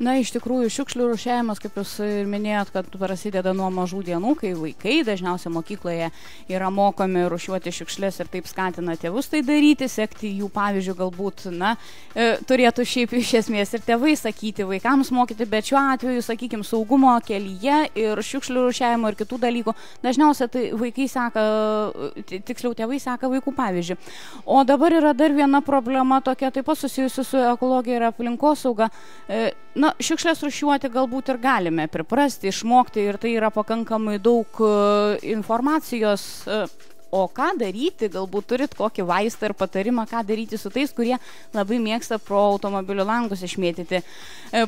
Na, iš tikrųjų, šiukšlių rūšiavimas, kaip jūs ir minėjot, kad prasideda nuo mažų dienų, kai vaikai dažniausiai mokykloje yra mokomi rūšiuoti šiukšlės ir taip skatina tėvus tai daryti, sekti jų pavyzdžių galbūt, turėtų šiaip iš esmės ir tėvai sakyti, vaikams mokyti, bet šiuo atveju, sakykime, saugumo kelyje ir šiukšlių rūšiavimo ir kitų dalykų, dažniausiai tai vaikai seka, tiksliau tėvai seka vaikų pavyzdžių. O dabar yra dar viena problema tokia, taip pat susijusi su ekologija ir aplinkosauga. Šiukšlės rūšiuoti galbūt ir galime priprasti, išmokti ir tai yra pakankamai daug informacijos. O ką daryti, galbūt turit kokį vaistą ir patarimą, ką daryti su tais, kurie labai mėgsta pro automobilių langus išmėtyti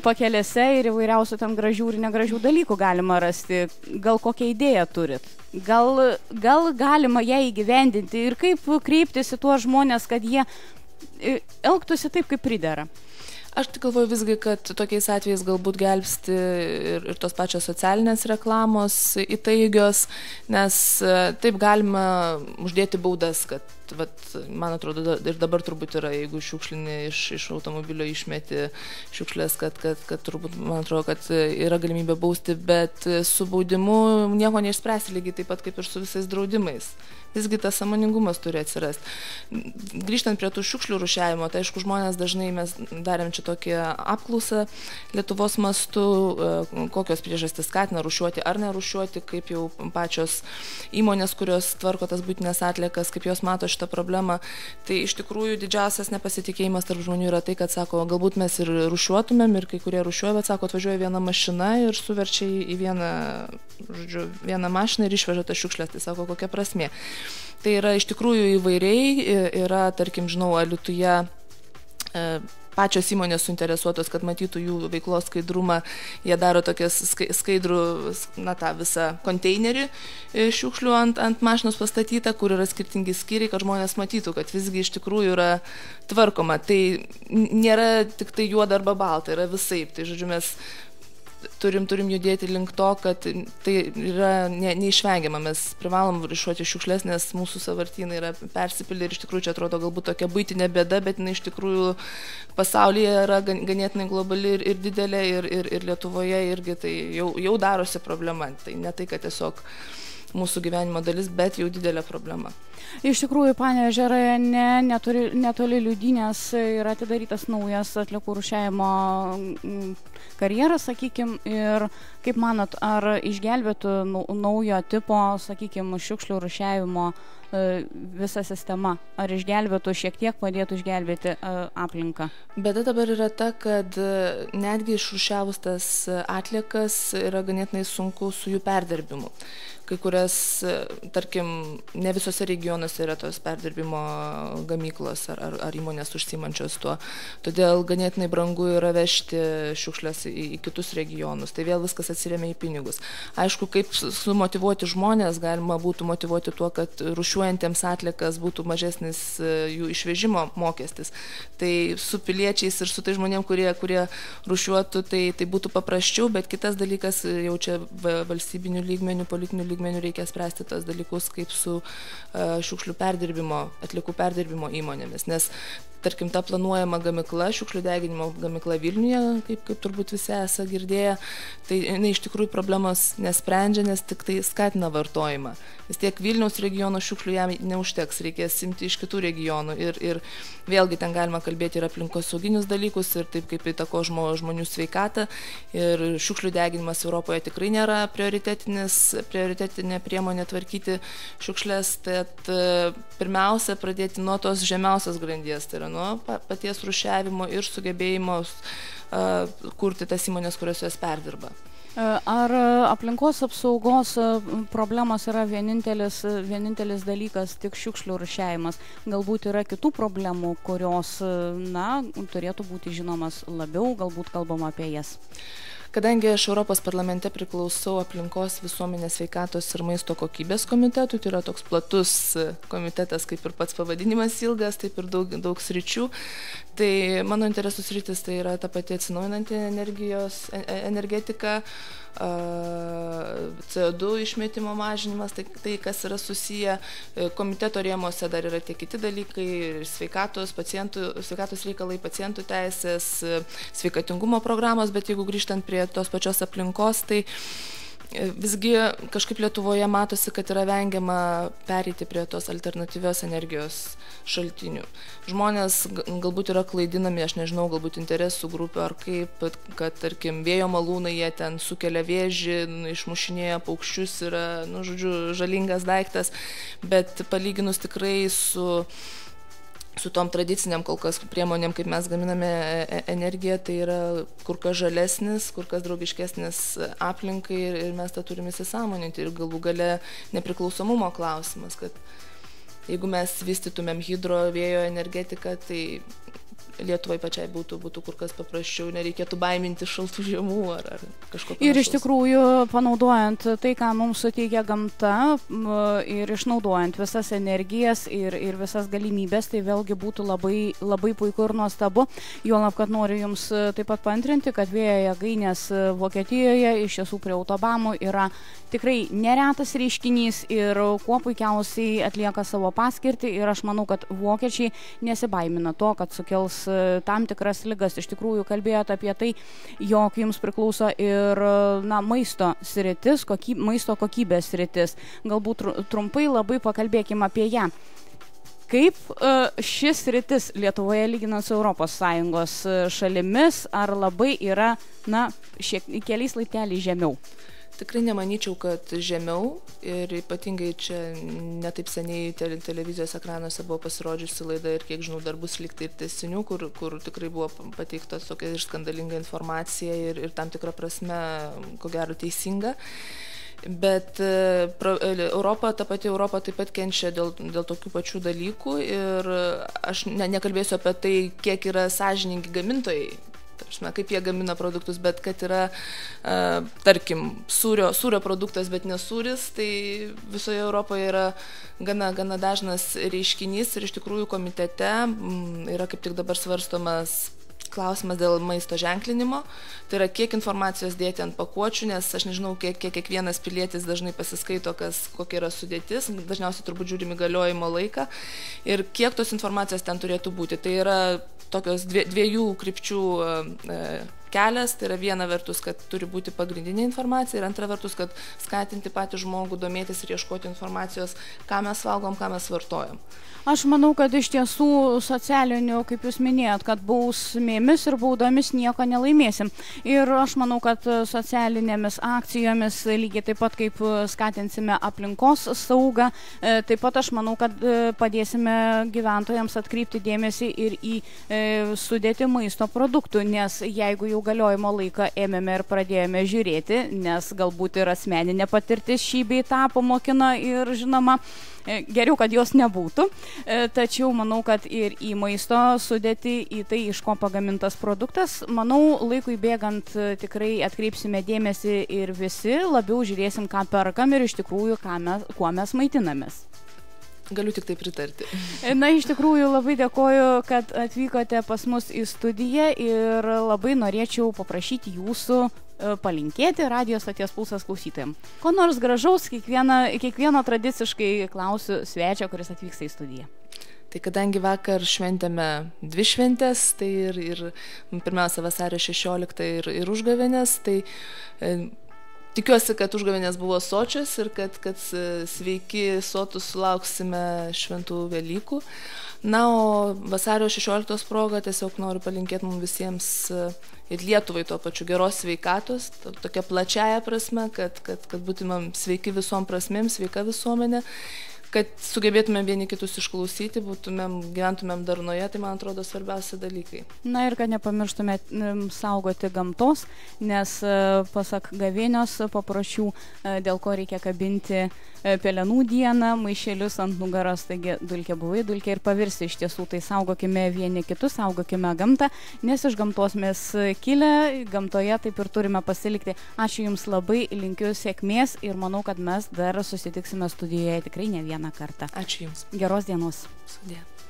pakelėse ir įvairiausių ten gražių ir negražių dalykų galima rasti. Gal kokią idėją turit? Gal galima ją įgyvendinti ir kaip kreiptis į tuos žmonės, kad jie elgtųsi taip, kaip pridera? Aš tik galvoju visgi, kad tokiais atvejais galbūt gelbsti ir tos pačios socialinės reklamos įtaigios, nes taip galima uždėti baudas, kad, man atrodo, ir dabar turbūt yra, jeigu šiukšlinį iš automobilio išmeti šiukšlės, kad turbūt, man atrodo, kad yra galimybė bausti, bet su baudimu nieko neišspręsti, lygiai taip pat kaip ir su visais draudimais. Visgi tas sąmoningumas turi atsirasti. Grįžtant prie tų šiukšlių rūšiavimo, tai aišku, žmonės dažnai mes darėm čia tokią apklausą Lietuvos mastu, kokios priežastys skatina rūšiuoti ar nerūšiuoti, kaip jau pačios įmonės, kurios tvarko tas buitinės atliekas, kaip jos mato šitą problemą. Tai iš tikrųjų didžiausias nepasitikėjimas tarp žmonių yra tai, kad sako, galbūt mes ir rūšiuotumėm, ir kai kurie rūšiuoja, bet sako, atvažiuoja viena mašina ir suverčia į vieną mašiną ir išveža tas šiukšlės. Tai sako, kokia prasmė. Tai yra iš tikrųjų įvairiai, yra, tarkim, žinau, Alytuje pačios įmonės suinteresuotos, kad matytų jų veiklos skaidrumą, jie daro tokias skaidrų, tą visą konteinerį šiukšlių ant mašinos pastatytą, kur yra skirtingi skyriai, kad žmonės matytų, kad visgi iš tikrųjų yra tvarkoma. Tai nėra tik tai juoda arba balta, yra visaip. Tai, žodžiu, mes turim judėti link to, kad tai yra neišvengiama. Mes privalom rūšiuoti šiukšlės, nes mūsų sąvartynai yra persipildę ir iš tikrųjų čia atrodo galbūt tokia buitinė bėda, bet jinai iš tikrųjų pasaulyje yra ganėtinai globali ir didelė ir Lietuvoje irgi tai jau darosi problema. Tai ne tai, kad tiesiog mūsų gyvenimo dalis, bet jau didelė problema. Iš tikrųjų, Panevėžio rajone netoli Liūdynės yra atidarytas naujas atliekų rūšiavimo karjeras, sakykime, ir kaip manot, ar išgelbėtų naujo tipo, sakykime, šiukšlių rūšiavimo visa sistema, ar išgelbėtų šiek tiek, padėtų išgelbėti aplinką? Bėda dabar yra ta, kad netgi išrūšiavus tas atliekas yra ganėtinai sunku su jų perdirbimu. Kai kurias, tarkim, ne visose regionuose yra tos perdirbimo gamyklos ar įmonės užsiimančios tuo. Todėl ganėtinai brangu yra vežti šiukšlės į kitus regionus. Tai vėl viskas atsiremia į pinigus. Aišku, kaip sumotyvuoti žmonės, galima būtų motyvuoti tuo, kad rūšiuojantiems atliekas būtų mažesnis jų išvežimo mokestis. Tai su piliečiais ir su tai žmonėm, kurie rūšiuotų, tai būtų paprasčiau, bet kitas dalykas jau čia valstybinių lygmenių, politinių lygmenių reikia spręsti tos dalykus kaip su šiukšlių perdirbimo, atliekų perdirbimo įmonėmis, nes tarkim, ta planuojama gamykla, šiukšlių deginimo gamykla Vilniuje, kaip turbūt visi esą girdėję, tai iš tikrųjų problemos nesprendžia, nes tik tai skatina vartojimą. Vis tiek Vilniaus regiono šiukšlių jam neužteks, reikės imti iš kitų regionų ir vėlgi ten galima kalbėti ir aplinkosauginius dalykus ir taip kaip įtako žmonių sveikatą ir šiukšlių deginimas Europoje tikrai nėra prioritetinė priemonė tvarkyti šiukšlės, tad pirmiausia pradėti nuo tos žemiausios grandies, tai yra nuo paties rūšiavimo ir sugebėjimo kurti tas įmonės, kurios jas perdirba. Ar aplinkos apsaugos problemos yra vienintelis dalykas tik šiukšlių rūšiavimas? Galbūt yra kitų problemų, kurios, turėtų būti žinomas labiau, galbūt kalbama apie jas? Kadangi aš Europos parlamente priklausau aplinkos, visuomenės sveikatos ir maisto kokybės komitetui, tai yra toks platus komitetas, kaip ir pats pavadinimas ilgas, taip ir daug sričių. Tai mano interesų sritis tai yra ta pati atsinaujinanti energetika, CO2 išmetimo mažinimas, tai kas yra susiję, komiteto rėmuose dar yra tie kiti dalykai, sveikatos reikalai, pacientų teisės, sveikatingumo programos, bet jeigu grįžtant prie tos pačios aplinkos, tai visgi kažkaip Lietuvoje matosi, kad yra vengiama pereiti prie tos alternatyvios energijos šaltinių. Žmonės galbūt yra klaidinami, aš nežinau, galbūt interesų grupių ar kaip, kad, tarkim, vėjo malūnai jie ten sukelia vėžį, išmušinėja paukščius, yra, žodžiu, žalingas daiktas, bet palyginus tikrai su tom tradiciniam kol kas priemonėm, kaip mes gaminame energiją, tai yra kur kas žalesnis, kur kas draugiškesnis aplinkai ir mes tą turime įsisąmoninti. Ir galų gale nepriklausomumo klausimas, kad jeigu mes vystytumėm hidro vėjo energetiką, tai Lietuvai pačiai būtų kur kas paprasčiau, nereikėtų baiminti šaltų žiemų ar kažko panašaus. Ir iš tikrųjų, panaudojant tai, ką mums suteikia gamta ir išnaudojant visas energijas ir visas galimybės, tai vėlgi būtų labai puiku ir nuostabu. Juolab, kad noriu Jums taip pat paantrinti, kad vėjo jėgainės Vokietijoje iš tiesų prie autobamų yra tikrai neretas reiškinys ir kuo puikiausiai atlieka savo paskirtį ir aš manau, kad vokiečiai nesibaimina to, kad sukels tam tikras ligas. Iš tikrųjų, kalbėjote apie tai, jog Jums priklauso ir maisto sritis, maisto kokybės sritis. Galbūt trumpai labai pakalbėkime apie ją. Kaip šis sritis Lietuvoje lyginant su ES šalimis, ar labai yra, keliais laipteliais žemiau? Tikrai nemanyčiau, kad žemiau ir ypatingai čia netaip seniai televizijos ekranuose buvo pasirodžiusi laida ir kiek žinau dar bus likti ir tęsinių, kur tikrai buvo pateikta tokia ir skandalinga informacija ir tam tikra prasme, ko gero, teisinga. Bet ta pati Europa taip pat kenčia dėl tokių pačių dalykų ir aš nekalbėsiu apie tai, kiek yra sąžiningi gamintojai, kaip jie gamina produktus, bet kad yra, tarkim, sūrio produktas, bet ne sūris, tai visoje Europoje yra gana dažnas reiškinys ir iš tikrųjų komitete yra kaip tik dabar svarstomas klausimas dėl maisto ženklinimo, tai yra kiek informacijos dėti ant pakuočių, nes aš nežinau, kiek kiekvienas pilietis dažnai pasiskaito, kokia yra sudėtis, dažniausiai turbūt žiūrimi galiojimo laiką ir kiek tos informacijos ten turėtų būti. Tai yra tokios dviejų krypčių kelias, tai yra viena vertus, kad turi būti pagrindinė informacija ir antra vertus, kad skatinti patį žmogų domėtis ir ieškoti informacijos, ką mes valgom, ką mes vartojam. Aš manau, kad iš tiesų socialinių, kaip Jūs minėjot, kad bausmėmis ir baudomis nieko nelaimėsim. Ir aš manau, kad socialinėmis akcijomis, lygiai taip pat kaip skatinsime aplinkos saugą, taip pat aš manau, kad padėsime gyventojams atkreipti dėmesį ir į sudėtį maisto produktų, nes jeigu jau galiojimo laiką ėmėme ir pradėjome žiūrėti, nes galbūt ir asmeninė patirtis šį bei tą pamokino ir žinoma, geriau, kad jos nebūtų, tačiau manau, kad ir į maisto sudėtį, į tai, iš ko pagamintas produktas, manau, laikui bėgant tikrai atkreipsime dėmesį ir visi labiau žiūrėsim, ką perkam ir iš tikrųjų, kuo mes maitinamės. Galiu tik tai pritarti. Iš tikrųjų labai dėkoju, kad atvykote pas mus į studiją ir labai norėčiau paprašyti Jūsų palinkėti radijo stoties Pulsas klausytojams. Ko nors gražaus, kiekvieno tradiciškai klausiu svečio, kuris atvyksta į studiją. Tai kadangi vakar šventėme dvi šventės, tai ir pirmiausia vasario 16 ir užgavėnės, tai tikiuosi, kad užgavėnės buvo sočios ir kad sveiki, sotus sulauksime šventų Velykų. O vasario 16 proga tiesiog noriu palinkėti mums visiems ir Lietuvai tuo pačiu geros sveikatos, tokia plačiaja prasme, kad būtumėm sveiki visom prasmėm, sveika visuomenė, kad sugebėtumėm vieni kitus išklausyti, gyventumėm darnoje, tai man atrodo svarbiausi dalykai. Ir kad nepamirštume saugoti gamtos, nes pasak gavėnios papročių, dėl ko reikia kabinti pelenų dieną, maišelius ant nugaros, taigi dulkė buvai, dulkė ir pavirsi. Iš tiesų, tai saugokime vieni kitus, saugokime gamtą, nes iš gamtos mes kilę, gamtoje taip ir turime pasilikti. Ačiū Jums labai, linkiu sėkmės ir manau, kad mes dar susitiksime studijoje tikrai ne vieną kartą. Ačiū Jums. Geros dienos. Sudie.